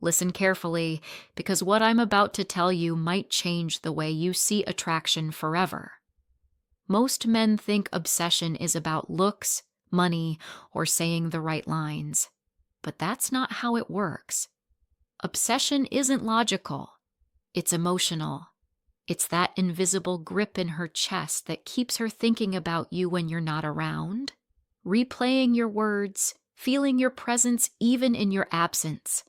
Listen carefully, because what I'm about to tell you might change the way you see attraction forever. Most men think obsession is about looks, money, or saying the right lines. But that's not how it works. Obsession isn't logical. It's emotional. It's that invisible grip in her chest that keeps her thinking about you when you're not around, replaying your words, feeling your presence even in your absence.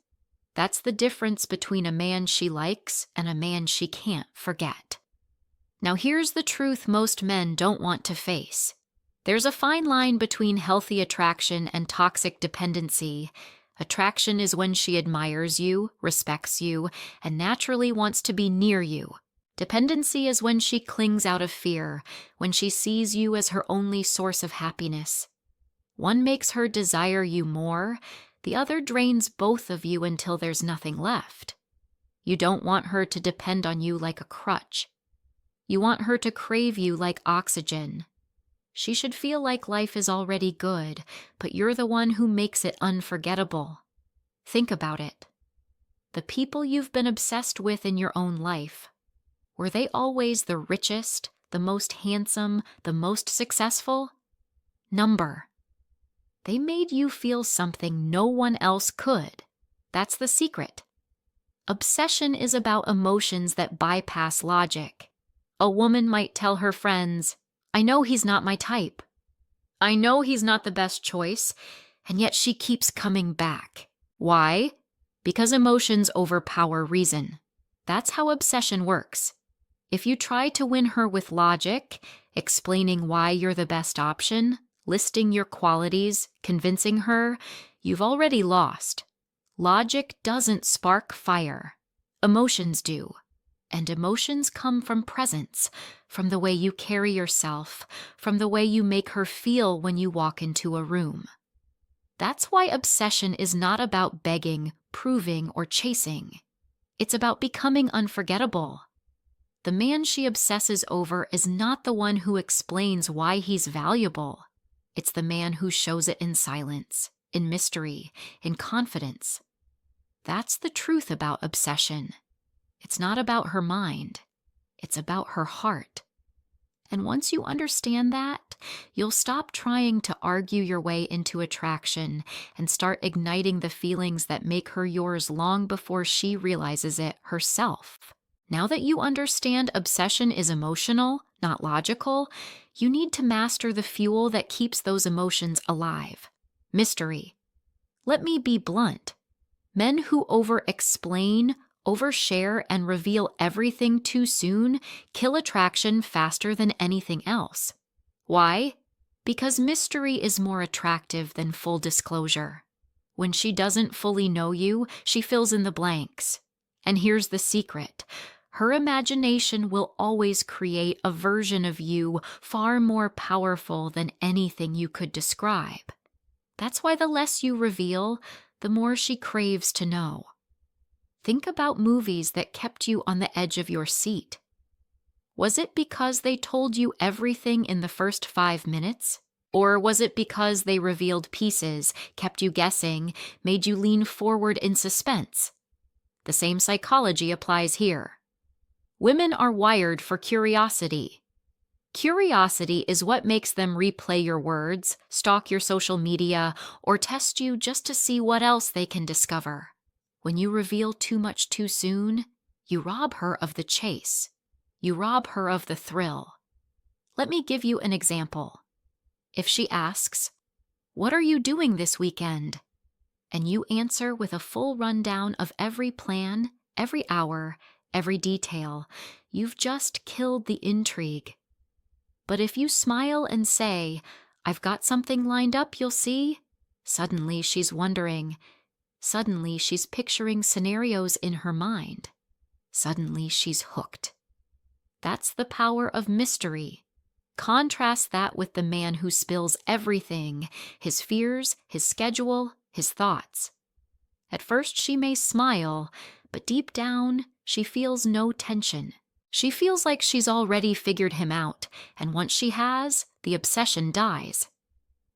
That's the difference between a man she likes and a man she can't forget. Now here's the truth most men don't want to face. There's a fine line between healthy attraction and toxic dependency. Attraction is when she admires you, respects you, and naturally wants to be near you. Dependency is when she clings out of fear, when she sees you as her only source of happiness. One makes her desire you more, the other drains both of you until there's nothing left. You don't want her to depend on you like a crutch. You want her to crave you like oxygen. She should feel like life is already good, but you're the one who makes it unforgettable. Think about it. The people you've been obsessed with in your own life, were they always the richest, the most handsome, the most successful? Number. They made you feel something no one else could. That's the secret. Obsession is about emotions that bypass logic. A woman might tell her friends, I know he's not my type. I know he's not the best choice, and yet she keeps coming back. Why? Because emotions overpower reason. That's how obsession works. If you try to win her with logic, explaining why you're the best option, listing your qualities, convincing her, you've already lost. Logic doesn't spark fire. Emotions do. And emotions come from presence, from the way you carry yourself, from the way you make her feel when you walk into a room. That's why obsession is not about begging, proving, or chasing. It's about becoming unforgettable. The man she obsesses over is not the one who explains why he's valuable. It's the man who shows it in silence, in mystery, in confidence. That's the truth about obsession. It's not about her mind. It's about her heart. And once you understand that, you'll stop trying to argue your way into attraction and start igniting the feelings that make her yours long before she realizes it herself. Now that you understand obsession is emotional, not logical, you need to master the fuel that keeps those emotions alive. Mystery. Let me be blunt. Men who over-explain, overshare, and reveal everything too soon kill attraction faster than anything else. Why? Because mystery is more attractive than full disclosure. When she doesn't fully know you, she fills in the blanks. And here's the secret. Her imagination will always create a version of you far more powerful than anything you could describe. That's why the less you reveal, the more she craves to know. Think about movies that kept you on the edge of your seat. Was it because they told you everything in the first 5 minutes? Or was it because they revealed pieces, kept you guessing, made you lean forward in suspense? The same psychology applies here. Women are wired for curiosity. Curiosity is what makes them replay your words, stalk your social media, or test you just to see what else they can discover. When you reveal too much too soon, you rob her of the chase. You rob her of the thrill. Let me give you an example. If she asks, "What are you doing this weekend?" and you answer with a full rundown of every plan, every hour, every detail, you've just killed the intrigue. But if you smile and say, "I've got something lined up, you'll see," suddenly she's wondering. Suddenly she's picturing scenarios in her mind. Suddenly she's hooked. That's the power of mystery. Contrast that with the man who spills everything, his fears, his schedule, his thoughts. At first she may smile, but deep down, she feels no tension. She feels like she's already figured him out, and once she has, the obsession dies.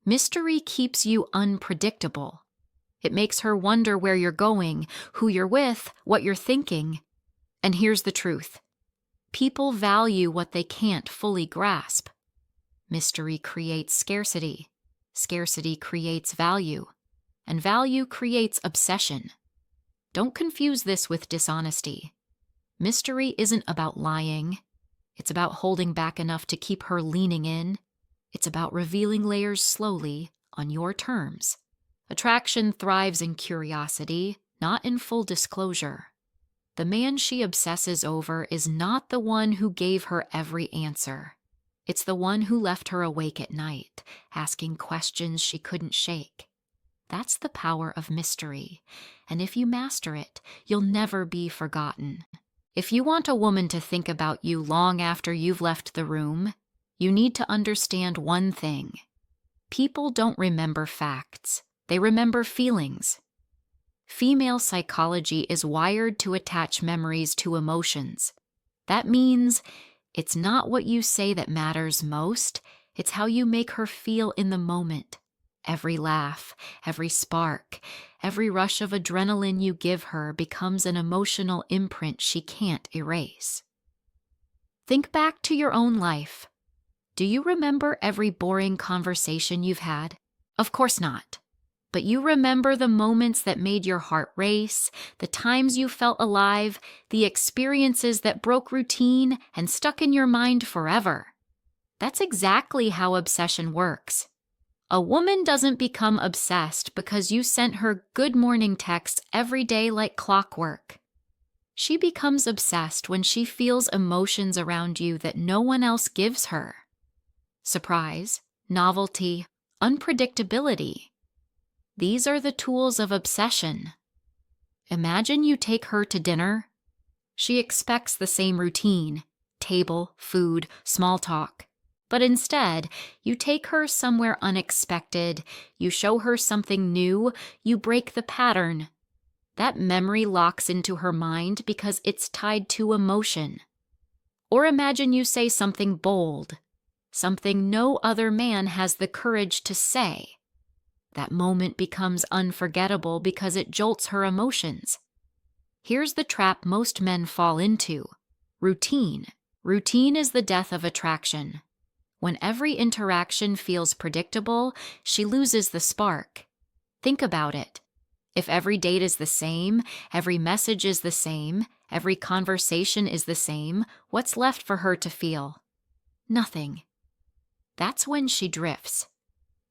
Mystery keeps you unpredictable. It makes her wonder where you're going, who you're with, what you're thinking. And here's the truth. People value what they can't fully grasp. Mystery creates scarcity. Scarcity creates value. And value creates obsession. Don't confuse this with dishonesty. Mystery isn't about lying. It's about holding back enough to keep her leaning in. It's about revealing layers slowly, on your terms. Attraction thrives in curiosity, not in full disclosure. The man she obsesses over is not the one who gave her every answer. It's the one who left her awake at night, asking questions she couldn't shake. That's the power of mystery, and if you master it, you'll never be forgotten. If you want a woman to think about you long after you've left the room, you need to understand one thing. People don't remember facts. They remember feelings. Female psychology is wired to attach memories to emotions. That means it's not what you say that matters most, it's how you make her feel in the moment. Every laugh, every spark, every rush of adrenaline you give her becomes an emotional imprint she can't erase. Think back to your own life. Do you remember every boring conversation you've had? Of course not. But you remember the moments that made your heart race, the times you felt alive, the experiences that broke routine and stuck in your mind forever. That's exactly how obsession works. A woman doesn't become obsessed because you sent her good morning texts every day like clockwork. She becomes obsessed when she feels emotions around you that no one else gives her. Surprise, novelty, unpredictability. These are the tools of obsession. Imagine you take her to dinner. She expects the same routine, table, food, small talk. But instead, you take her somewhere unexpected, you show her something new, you break the pattern. That memory locks into her mind because it's tied to emotion. Or imagine you say something bold, something no other man has the courage to say. That moment becomes unforgettable because it jolts her emotions. Here's the trap most men fall into. Routine. Routine is the death of attraction. When every interaction feels predictable, she loses the spark. Think about it. If every date is the same, every message is the same, every conversation is the same, what's left for her to feel? Nothing. That's when she drifts.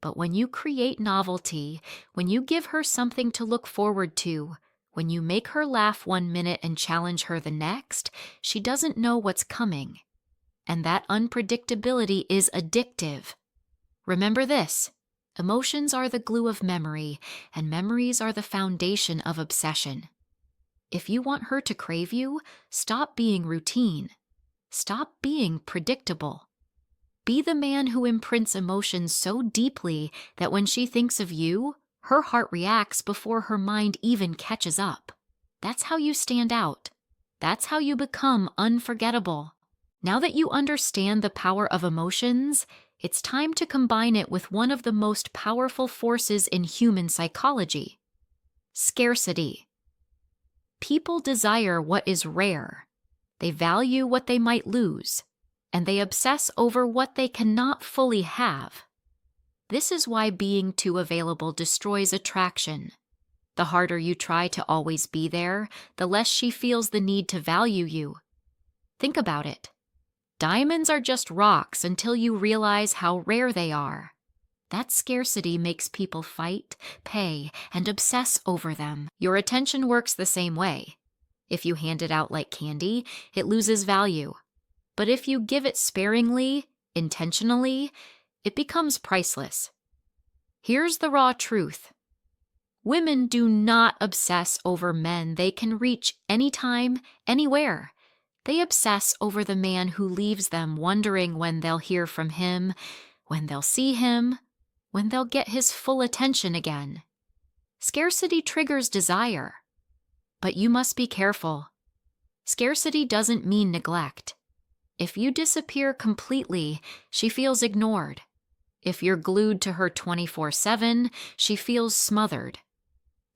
But when you create novelty, when you give her something to look forward to, when you make her laugh 1 minute and challenge her the next, she doesn't know what's coming. And that unpredictability is addictive. Remember this, emotions are the glue of memory, and memories are the foundation of obsession. If you want her to crave you, stop being routine. Stop being predictable. Be the man who imprints emotions so deeply that when she thinks of you, her heart reacts before her mind even catches up. That's how you stand out. That's how you become unforgettable. Now that you understand the power of emotions, it's time to combine it with one of the most powerful forces in human psychology: scarcity. People desire what is rare. They value what they might lose. And they obsess over what they cannot fully have. This is why being too available destroys attraction. The harder you try to always be there, the less she feels the need to value you. Think about it. Diamonds are just rocks until you realize how rare they are. That scarcity makes people fight, pay, and obsess over them. Your attention works the same way. If you hand it out like candy, it loses value. But if you give it sparingly, intentionally, it becomes priceless. Here's the raw truth. Women do not obsess over men they can reach anytime, anywhere. They obsess over the man who leaves them wondering when they'll hear from him, when they'll see him, when they'll get his full attention again. Scarcity triggers desire. But you must be careful. Scarcity doesn't mean neglect. If you disappear completely, she feels ignored. If you're glued to her 24/7, she feels smothered.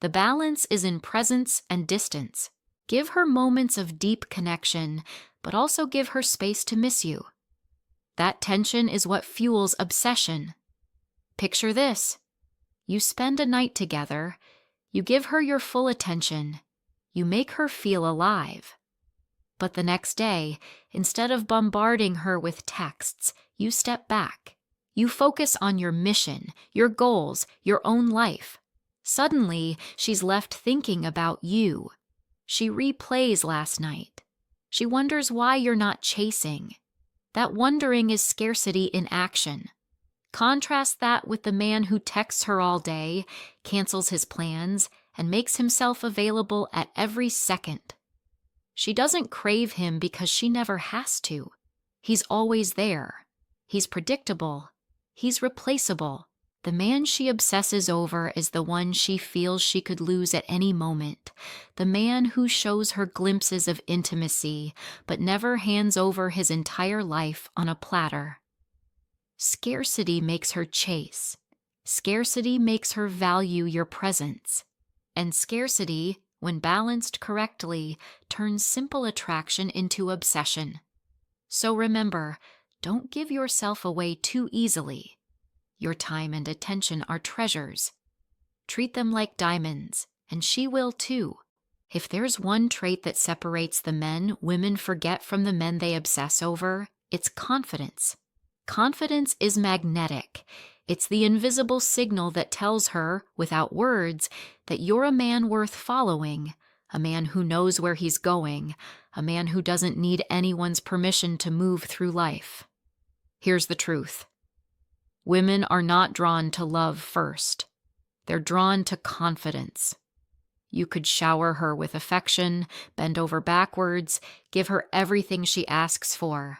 The balance is in presence and distance. Give her moments of deep connection, but also give her space to miss you. That tension is what fuels obsession. Picture this. You spend a night together, you give her your full attention, you make her feel alive. But the next day, instead of bombarding her with texts, you step back. You focus on your mission, your goals, your own life. Suddenly, she's left thinking about you. She replays last night. She wonders why you're not chasing. That wondering is scarcity in action. Contrast that with the man who texts her all day, cancels his plans, and makes himself available at every second. She doesn't crave him because she never has to. He's always there. He's predictable. He's replaceable. The man she obsesses over is the one she feels she could lose at any moment. The man who shows her glimpses of intimacy, but never hands over his entire life on a platter. Scarcity makes her chase. Scarcity makes her value your presence. And scarcity, when balanced correctly, turns simple attraction into obsession. So remember, don't give yourself away too easily. Your time and attention are treasures. Treat them like diamonds, and she will too. If there's one trait that separates the men women forget from the men they obsess over, it's confidence. Confidence is magnetic. It's the invisible signal that tells her, without words, that you're a man worth following, a man who knows where he's going, a man who doesn't need anyone's permission to move through life. Here's the truth. Women are not drawn to love first. They're drawn to confidence. You could shower her with affection, bend over backwards, give her everything she asks for.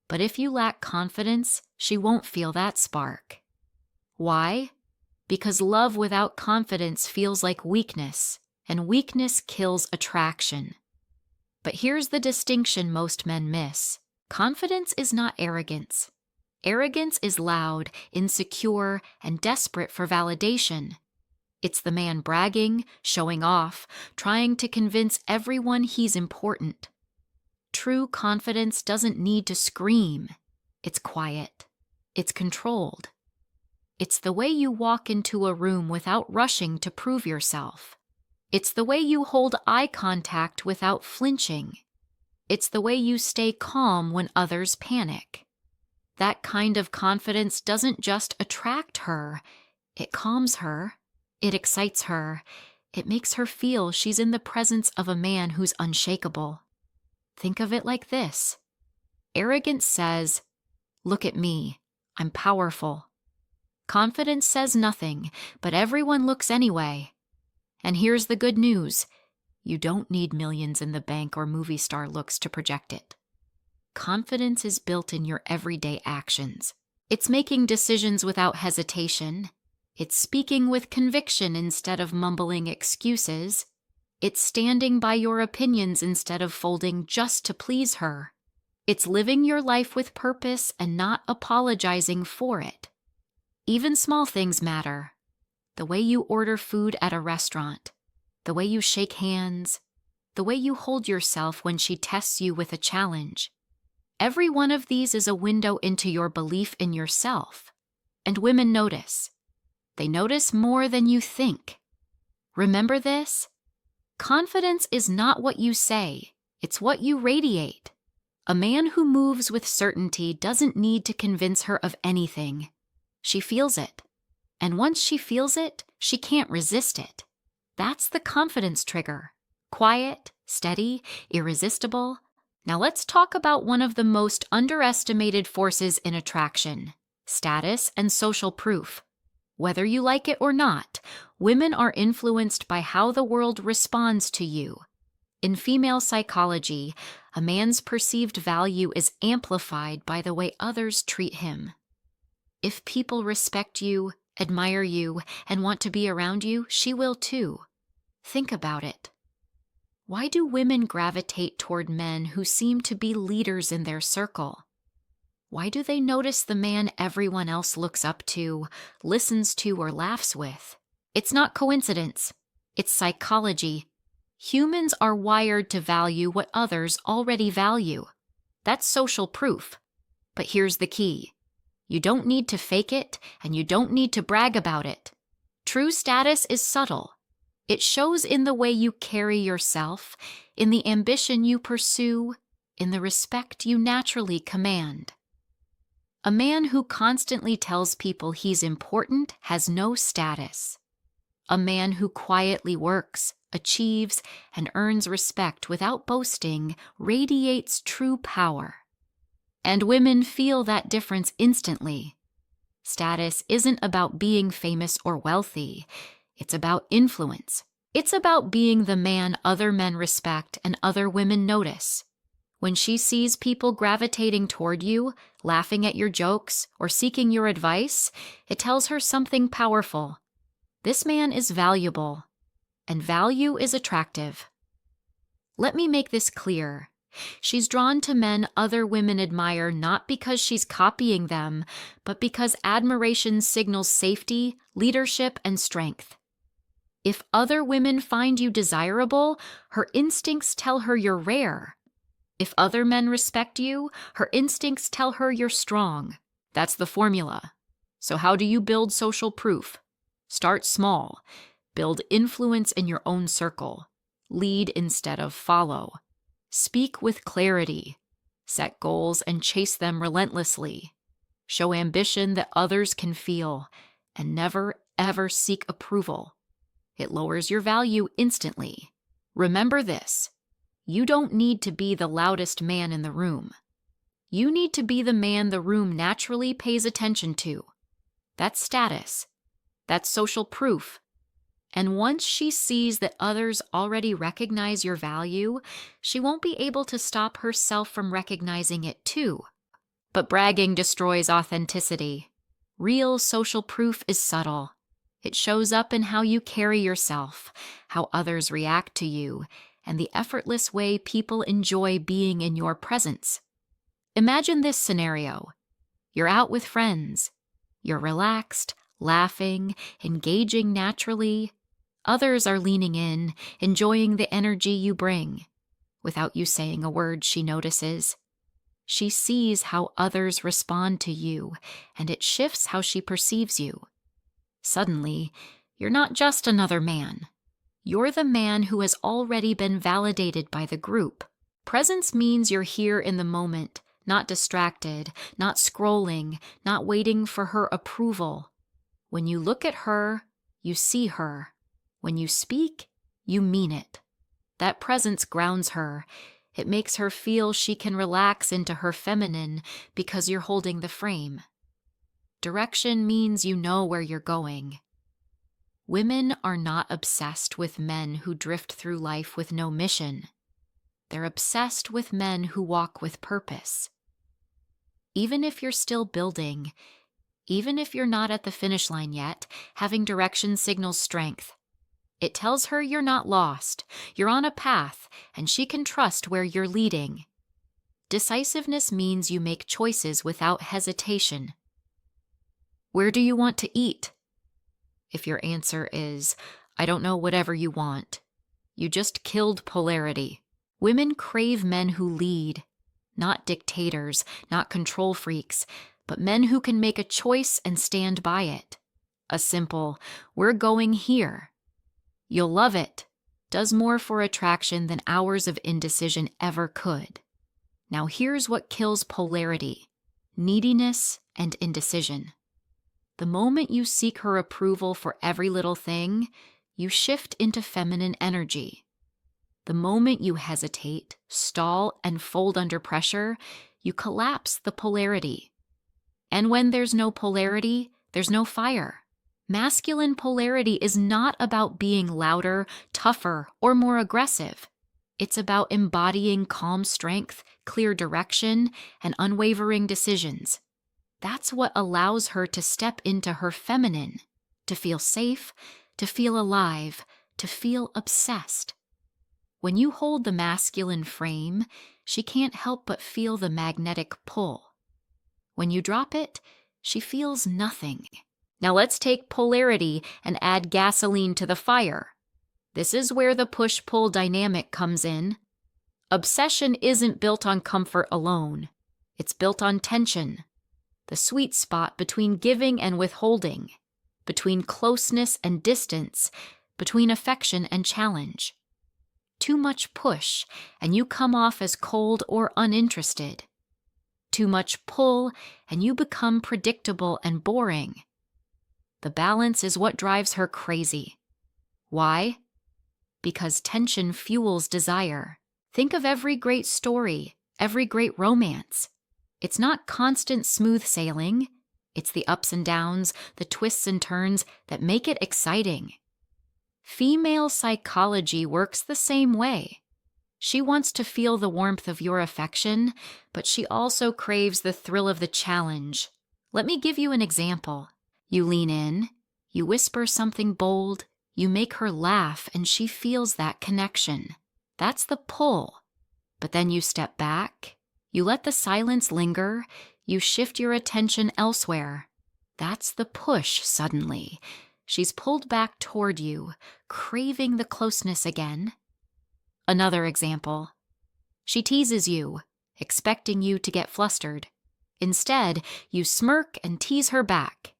But if you lack confidence, she won't feel that spark. Why? Because love without confidence feels like weakness, and weakness kills attraction. But here's the distinction most men miss. Confidence is not arrogance. Arrogance is loud, insecure, and desperate for validation. It's the man bragging, showing off, trying to convince everyone he's important. True confidence doesn't need to scream. It's quiet. It's controlled. It's the way you walk into a room without rushing to prove yourself. It's the way you hold eye contact without flinching. It's the way you stay calm when others panic. That kind of confidence doesn't just attract her. It calms her. It excites her. It makes her feel she's in the presence of a man who's unshakable. Think of it like this. Arrogance says, "Look at me. I'm powerful." Confidence says nothing, but everyone looks anyway. And here's the good news. You don't need millions in the bank or movie star looks to project it. Confidence is built in your everyday actions. It's making decisions without hesitation. It's speaking with conviction instead of mumbling excuses. It's standing by your opinions instead of folding just to please her. It's living your life with purpose and not apologizing for it. Even small things matter. The way you order food at a restaurant, the way you shake hands, the way you hold yourself when she tests you with a challenge. Every one of these is a window into your belief in yourself. And women notice. They notice more than you think. Remember this? Confidence is not what you say, it's what you radiate. A man who moves with certainty doesn't need to convince her of anything. She feels it. And once she feels it, she can't resist it. That's the confidence trigger. Quiet, steady, irresistible. Now let's talk about one of the most underestimated forces in attraction: status and social proof. Whether you like it or not, women are influenced by how the world responds to you. In female psychology, a man's perceived value is amplified by the way others treat him. If people respect you, admire you, and want to be around you, she will too. Think about it. Why do women gravitate toward men who seem to be leaders in their circle? Why do they notice the man everyone else looks up to, listens to, or laughs with? It's not coincidence. It's psychology. Humans are wired to value what others already value. That's social proof. But here's the key. You don't need to fake it, and you don't need to brag about it. True status is subtle. It shows in the way you carry yourself, in the ambition you pursue, in the respect you naturally command. A man who constantly tells people he's important has no status. A man who quietly works, achieves, and earns respect without boasting radiates true power. And women feel that difference instantly. Status isn't about being famous or wealthy. It's about influence. It's about being the man other men respect and other women notice. When she sees people gravitating toward you, laughing at your jokes, or seeking your advice, it tells her something powerful. This man is valuable, and value is attractive. Let me make this clear. She's drawn to men other women admire not because she's copying them, but because admiration signals safety, leadership, and strength. If other women find you desirable, her instincts tell her you're rare. If other men respect you, her instincts tell her you're strong. That's the formula. So how do you build social proof? Start small. Build influence in your own circle. Lead instead of follow. Speak with clarity. Set goals and chase them relentlessly. Show ambition that others can feel, and never, ever seek approval. It lowers your value instantly. Remember this. You don't need to be the loudest man in the room. You need to be the man the room naturally pays attention to. That's status. That's social proof. And once she sees that others already recognize your value, she won't be able to stop herself from recognizing it too. But bragging destroys authenticity. Real social proof is subtle. It shows up in how you carry yourself, how others react to you, and the effortless way people enjoy being in your presence. Imagine this scenario. You're out with friends. You're relaxed, laughing, engaging naturally. Others are leaning in, enjoying the energy you bring. Without you saying a word, she notices. She sees how others respond to you, and it shifts how she perceives you. Suddenly, you're not just another man. You're the man who has already been validated by the group. Presence means you're here in the moment, not distracted, not scrolling, not waiting for her approval. When you look at her, you see her. When you speak, you mean it. That presence grounds her. It makes her feel she can relax into her feminine because you're holding the frame. Direction means you know where you're going. Women are not obsessed with men who drift through life with no mission. They're obsessed with men who walk with purpose. Even if you're still building, even if you're not at the finish line yet, having direction signals strength. It tells her you're not lost, you're on a path, and she can trust where you're leading. Decisiveness means you make choices without hesitation. Where do you want to eat? If your answer is, I don't know, whatever you want, you just killed polarity. Women crave men who lead, not dictators, not control freaks, but men who can make a choice and stand by it. A simple, we're going here. You'll love it. Does more for attraction than hours of indecision ever could. Now here's what kills polarity: neediness and indecision. The moment you seek her approval for every little thing, you shift into feminine energy. The moment you hesitate, stall, and fold under pressure, you collapse the polarity. And when there's no polarity, there's no fire. Masculine polarity is not about being louder, tougher, or more aggressive. It's about embodying calm strength, clear direction, and unwavering decisions. That's what allows her to step into her feminine, to feel safe, to feel alive, to feel obsessed. When you hold the masculine frame, she can't help but feel the magnetic pull. When you drop it, she feels nothing. Now let's take polarity and add gasoline to the fire. This is where the push-pull dynamic comes in. Obsession isn't built on comfort alone. It's built on tension, the sweet spot between giving and withholding, between closeness and distance, between affection and challenge. Too much push, and you come off as cold or uninterested. Too much pull, and you become predictable and boring. The balance is what drives her crazy. Why? Because tension fuels desire. Think of every great story, every great romance. It's not constant smooth sailing. It's the ups and downs, the twists and turns that make it exciting. Female psychology works the same way. She wants to feel the warmth of your affection, but she also craves the thrill of the challenge. Let me give you an example. You lean in, you whisper something bold, you make her laugh, and she feels that connection. That's the pull. But then you step back, you let the silence linger, you shift your attention elsewhere. That's the push suddenly. She's pulled back toward you, craving the closeness again. Another example. She teases you, expecting you to get flustered. Instead, you smirk and tease her back.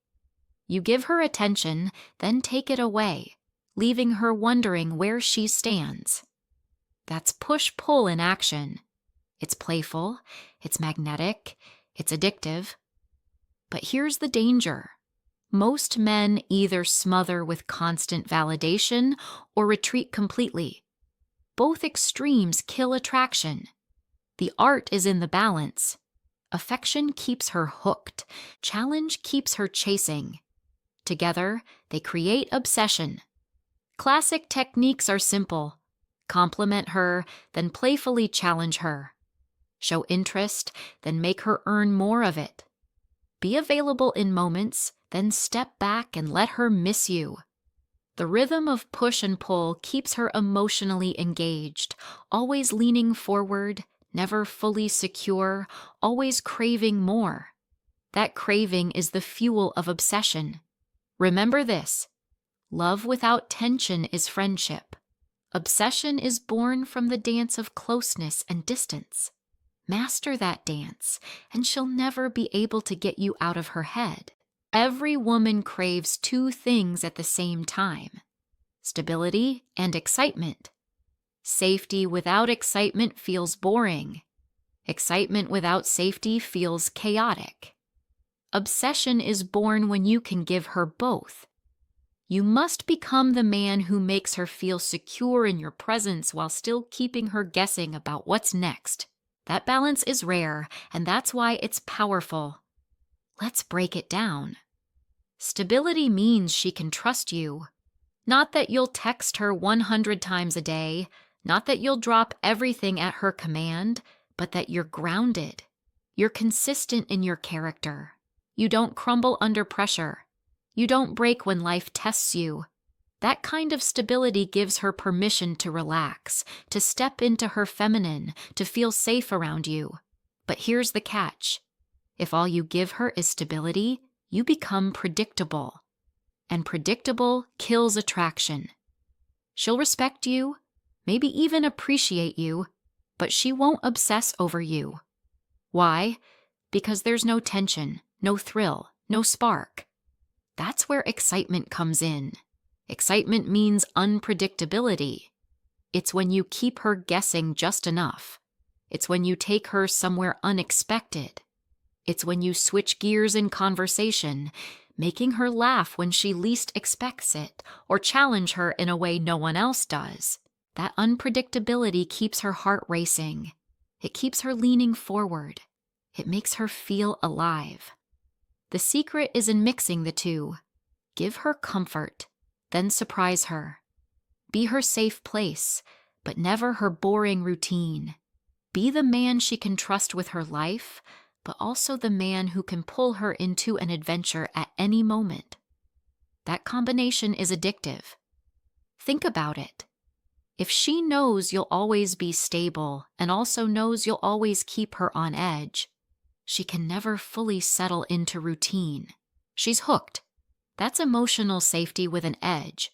You give her attention, then take it away, leaving her wondering where she stands. That's push-pull in action. It's playful, it's magnetic, it's addictive. But here's the danger. Most men either smother with constant validation or retreat completely. Both extremes kill attraction. The art is in the balance. Affection keeps her hooked. Challenge keeps her chasing. Together, they create obsession. Classic techniques are simple. Compliment her, then playfully challenge her. Show interest, then make her earn more of it. Be available in moments, then step back and let her miss you. The rhythm of push and pull keeps her emotionally engaged, always leaning forward, never fully secure, always craving more. That craving is the fuel of obsession. Remember this: love without tension is friendship. Obsession is born from the dance of closeness and distance. Master that dance, and she'll never be able to get you out of her head. Every woman craves two things at the same time: stability and excitement. Safety without excitement feels boring. Excitement without safety feels chaotic. Obsession is born when you can give her both. You must become the man who makes her feel secure in your presence while still keeping her guessing about what's next. That balance is rare, and that's why it's powerful. Let's break it down. Stability means she can trust you. Not that you'll text her 100 times a day, not that you'll drop everything at her command, but that you're grounded. You're consistent in your character. You don't crumble under pressure. You don't break when life tests you. That kind of stability gives her permission to relax, to step into her feminine, to feel safe around you. But here's the catch. If all you give her is stability, you become predictable. And predictable kills attraction. She'll respect you, maybe even appreciate you, but she won't obsess over you. Why? Because there's no tension, no thrill, no spark. That's where excitement comes in. Excitement means unpredictability. It's when you keep her guessing just enough. It's when you take her somewhere unexpected. It's when you switch gears in conversation, making her laugh when she least expects it, or challenge her in a way no one else does. That unpredictability keeps her heart racing. It keeps her leaning forward. It makes her feel alive. The secret is in mixing the two. Give her comfort, then surprise her. Be her safe place, but never her boring routine. Be the man she can trust with her life, but also the man who can pull her into an adventure at any moment. That combination is addictive. Think about it. If she knows you'll always be stable and also knows you'll always keep her on edge, she can never fully settle into routine. She's hooked. That's emotional safety with an edge.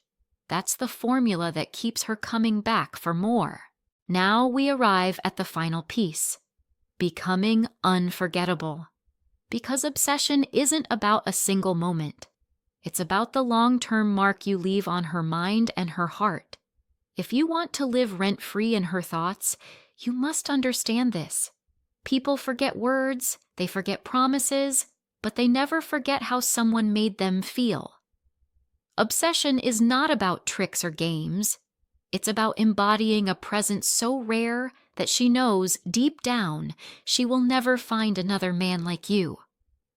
That's the formula that keeps her coming back for more. Now we arrive at the final piece: becoming unforgettable. Because obsession isn't about a single moment. It's about the long-term mark you leave on her mind and her heart. If you want to live rent-free in her thoughts, you must understand this. People forget words, they forget promises, but they never forget how someone made them feel. Obsession is not about tricks or games. It's about embodying a presence so rare that she knows, deep down, she will never find another man like you.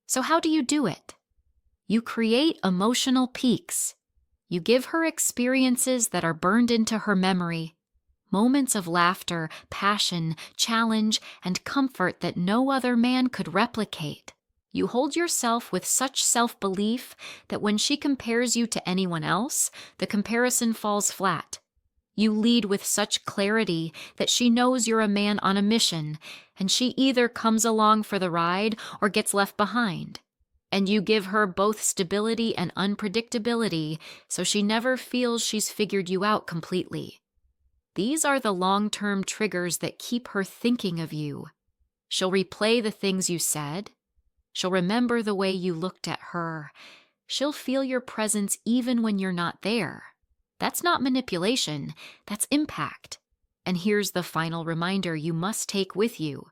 So how do you do it? You create emotional peaks. You give her experiences that are burned into her memory, moments of laughter, passion, challenge, and comfort that no other man could replicate. You hold yourself with such self-belief that when she compares you to anyone else, the comparison falls flat. You lead with such clarity that she knows you're a man on a mission, and she either comes along for the ride or gets left behind. And you give her both stability and unpredictability, so she never feels she's figured you out completely. These are the long-term triggers that keep her thinking of you. She'll replay the things you said. She'll remember the way you looked at her. She'll feel your presence even when you're not there. That's not manipulation, that's impact. And here's the final reminder you must take with you.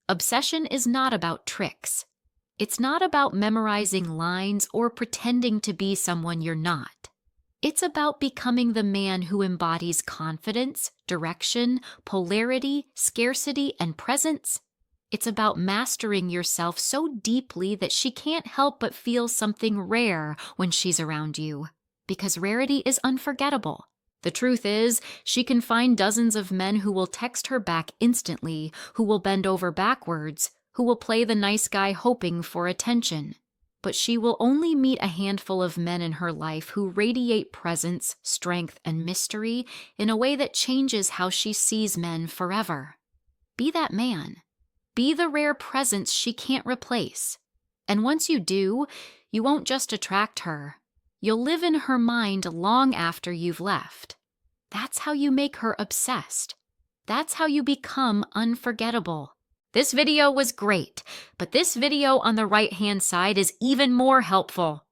Obsession is not about tricks. It's not about memorizing lines or pretending to be someone you're not. It's about becoming the man who embodies confidence, direction, polarity, scarcity, and presence. It's about mastering yourself so deeply that she can't help but feel something rare when she's around you, because rarity is unforgettable. The truth is, she can find dozens of men who will text her back instantly, who will bend over backwards, who will play the nice guy hoping for attention. But she will only meet a handful of men in her life who radiate presence, strength, and mystery in a way that changes how she sees men forever. Be that man. Be the rare presence she can't replace. And once you do, you won't just attract her. You'll live in her mind long after you've left. That's how you make her obsessed. That's how you become unforgettable. This video was great, but this video on the right-hand side is even more helpful.